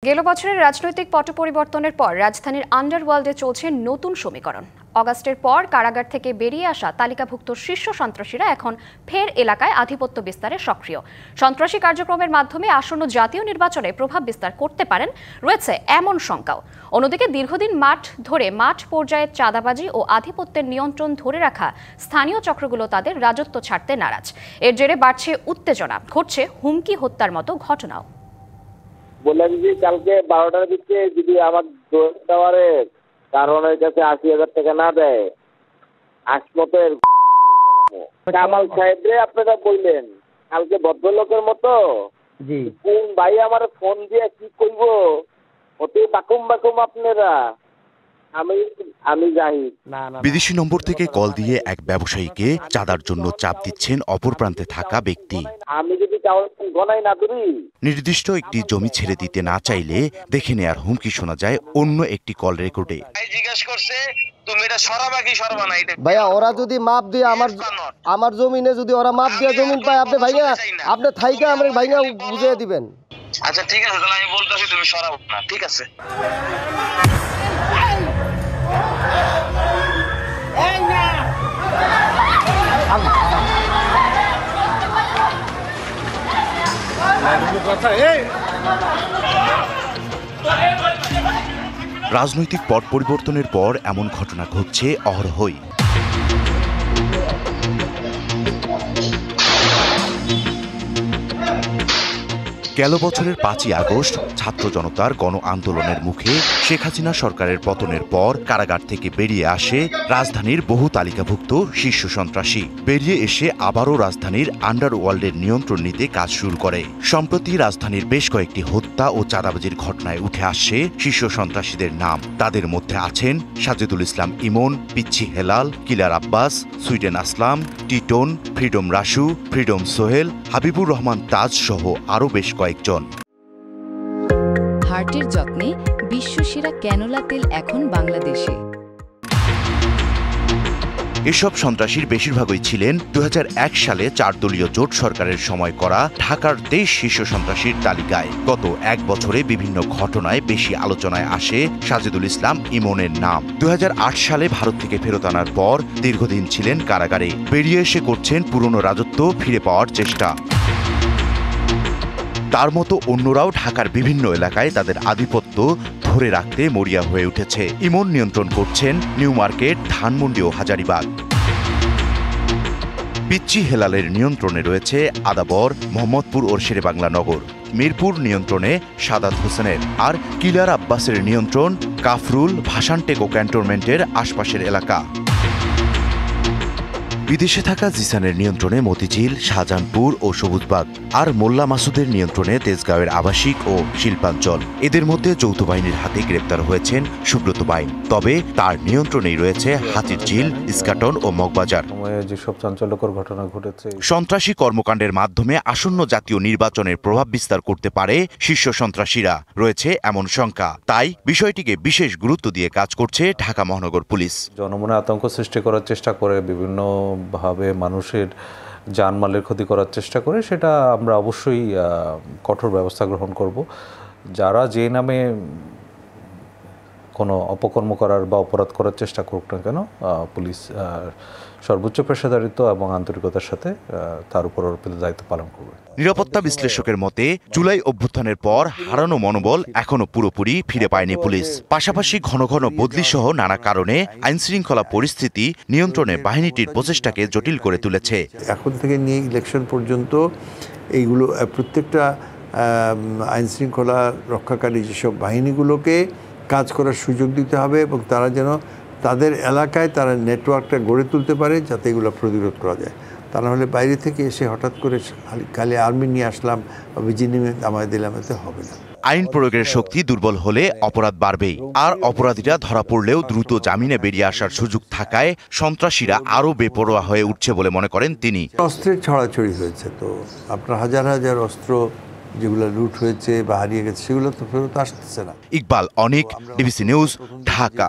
গেল বছরের রাজনৈতিক পট পরিবর্তনের পর রাজধানীর আন্ডারওয়ার্ল্ডে চলছে নতুন সমীকরণ। অগাস্টের পর কারাগার থেকে বেরিয়ে আসা তালিকাভুক্ত শীর্ষ সন্ত্রাসীরা এখন ফের এলাকায় আধিপত্য বিস্তারে সক্রিয়। সন্ত্রাসী কার্যক্রমের মাধ্যমে আসন্ন জাতীয় নির্বাচনে প্রভাব বিস্তার করতে পারেন রয়েছে এমন শঙ্কাও। অন্যদিকে দীর্ঘদিন মাঠ পর্যায়ে চাঁদাবাজি ও আধিপত্যের নিয়ন্ত্রণ ধরে রাখা স্থানীয় চক্রগুলো তাদের রাজত্ব ছাড়তে নারাজ। এর জেরে বাড়ছে উত্তেজনা, ঘটছে হুমকি হত্যার মতো ঘটনাও। বললাম যে কালকে 12টার দিকে যদি আমার টাওয়ারের কারণের কাছে 80,000 টাকা না দেয়, আসমতের কামাল সাহেবরে আপনারা বললেন কালকে ভদ্রলোকের মতো কোন ভাই আমার ফোন দিয়ে কি করব ওতে বাকুম আপনারা। আমি জাহিদ বিদেশি নম্বর থেকে কল দিয়ে এক ব্যবসায়ীকে চাঁদার জন্য চাপ দিচ্ছেন অপর প্রান্তে থাকা ব্যক্তি। আমি যদি গনাই না করি নির্দিষ্ট একটি জমি ছেড়ে দিতে না চাইলে দেখে নেয়ার হুমকি শোনা যায় অন্য একটি কল রেকর্ডে। জিজ্ঞাসা করছে তুমি এটা সরাবা কি সরাবা না। ভাইয়া ওরা যদি মাপ দিয়ে আমার জমিনে যদি ওরা মাপ দিয়ে জমিন পায়, আপনি ভাইয়া আপনি থাইকা আমরা ভাইয়া বুঝিয়ে দিবেন। আচ্ছা ঠিক আছে, তাহলে আমি বলতেছি তুমি সরাবো না, ঠিক আছে। রাজনৈতিক পট পরিবর্তনের পর এমন ঘটনা ঘটছে অহরহই। গেল বছরের 5ই আগস্ট ছাত্র জনতার গণ আন্দোলনের মুখে শেখ হাসিনা সরকারের পতনের পর কারাগার থেকে বেরিয়ে আসে রাজধানীর বহু তালিকাভুক্ত শীর্ষ সন্ত্রাসী। বেরিয়ে এসে আবারও রাজধানীর আন্ডারওয়ার্ল্ডের নিয়ন্ত্রণ নিতে কাজ শুরু করে। সম্প্রতি রাজধানীর বেশ কয়েকটি হত্যা ও চাঁদাবাজির ঘটনায় উঠে আসছে শীর্ষ সন্ত্রাসীদের নাম। তাদের মধ্যে আছেন সাজেদুল ইসলাম ইমন, পিচ্ছি হেলাল, কিলার আব্বাস, সুইডেন আসলাম, টিটন, ফ্রিডম রাসু, ফ্রিডম সোহেল, হাবিবুর রহমান তাজ সহ আরও বেশ কয়েকজন। হার্টের যত্নে বিশ্বসেরা ক্যানোলা তেল এখন বাংলাদেশে। এসব সন্ত্রাসীর বেশিরভাগই ছিলেন 2001 সালে 4 দলীয় জোট সরকারের সময় করা ঢাকার 23 শীর্ষ সন্ত্রাসীর তালিকায়। গত এক বছরে বিভিন্ন ঘটনায় বেশি আলোচনায় আসে সাজেদুল ইসলাম ইমনের নাম। 2008 সালে ভারত থেকে ফেরত আনার পর দীর্ঘদিন ছিলেন কারাগারে। বেরিয়ে এসে করছেন পুরনো রাজত্ব ফিরে পাওয়ার চেষ্টা। তার মতো অন্যরাও ঢাকার বিভিন্ন এলাকায় তাদের আধিপত্য ধরে রাখতে মরিয়া হয়ে উঠেছে। ইমন নিয়ন্ত্রণ করছেন নিউ মার্কেট, ধানমন্ডি ও হাজারীবাগ। পিচ্চি হেলালের নিয়ন্ত্রণে রয়েছে আদাবর, মোহাম্মদপুর ও শেরেবাংলা নগর। মিরপুর নিয়ন্ত্রণে সাদাত হোসেনের। আর কিলার আব্বাসের নিয়ন্ত্রণ কাফরুল, ভাসানটেক ও ক্যান্টনমেন্টের আশপাশের এলাকা। বিদেশে থাকা জিসানের নিয়ন্ত্রণে মতিঝিল, শাহজাহানপুর ও সবুজবাগ। আর মোল্লা মাসুদের নিয়ন্ত্রণে তেজগাঁওয়ের আবাসিক ও শিল্পাঞ্চল। এদের মধ্যে যৌথ বাহিনীর হাতে গ্রেপ্তার হয়েছেন সুব্রত বাইন। তবে তার নিয়ন্ত্রণেই রয়েছে হাতিরঝিল, ইস্কাটন ও মগবাজার। যেসব চাঞ্চল্যকর ঘটনা ঘটেছে, সন্ত্রাসী কর্মকাণ্ডের মাধ্যমে আসন্ন জাতীয় নির্বাচনের প্রভাব বিস্তার করতে পারে শীর্ষ সন্ত্রাসীরা, রয়েছে এমন শঙ্কা। তাই বিষয়টিকে বিশেষ গুরুত্ব দিয়ে কাজ করছে ঢাকা মহানগর পুলিশ। জনমনে আতঙ্ক সৃষ্টি করার চেষ্টা করে, বিভিন্ন ভাবে মানুষের জানমালের ক্ষতি করার চেষ্টা করে, সেটা আমরা অবশ্যই কঠোর ব্যবস্থা গ্রহণ করব। যারা যে নামে কোনো অপকর্ম করার বা অপরাধ করার চেষ্টা করুক না কেন, পুলিশ সর্বোচ্চ পেশাদারিত্ব এবং আন্তরিকতার সাথে তার উপর অর্পিত দায়িত্ব পালন করবে। নিরাপত্তা বিশ্লেষকের মতে জুলাই অভ্যুত্থানের পর হারানো মনোবল এখনো পুরোপুরি ফিরে পায়নি পুলিশ। পাশাপাশি ঘন ঘন বদলি সহ নানা কারণে আইনশৃঙ্খলা পরিস্থিতি নিয়ন্ত্রণে বাহিনীটির প্রচেষ্টাকে জটিল করে তুলেছে। এখন থেকে নিয়ে ইলেকশন পর্যন্ত এইগুলো প্রত্যেকটা আইনশৃঙ্খলা রক্ষাকারী যেসব বাহিনীগুলোকে কাজ করার সুযোগ দিতে হবে এবং তারা যেন তাদের এলাকায় তারা নেটওয়ার্কটা গড়ে তুলতে পারে, যাতে এগুলো প্রতিরোধ করা যায়। তা নাহলে বাইরে থেকে এসে হঠাৎ করে খালি আর্মি নিয়ে আসলাম বা বিজিনি আমায় দিলাম, এতে হবে না। আইন প্রয়োগের শক্তি দুর্বল হলে অপরাধ বাড়বেই। আর অপরাধীরা ধরা পড়লেও দ্রুত জামিনে বেরিয়ে আসার সুযোগ থাকায় সন্ত্রাসীরা আরও বেপরোয়া হয়ে উঠছে বলে মনে করেন তিনি। অস্ত্রের ছড়াছড়ি হয়েছে, তো আপনার হাজার হাজার অস্ত্র যেগুলো লুট হয়েছে বা হারিয়ে গেছে, সেগুলো তো ফেরত আসতেছে না। ইকবাল অনিক, ডিবিসি নিউজ, ঢাকা।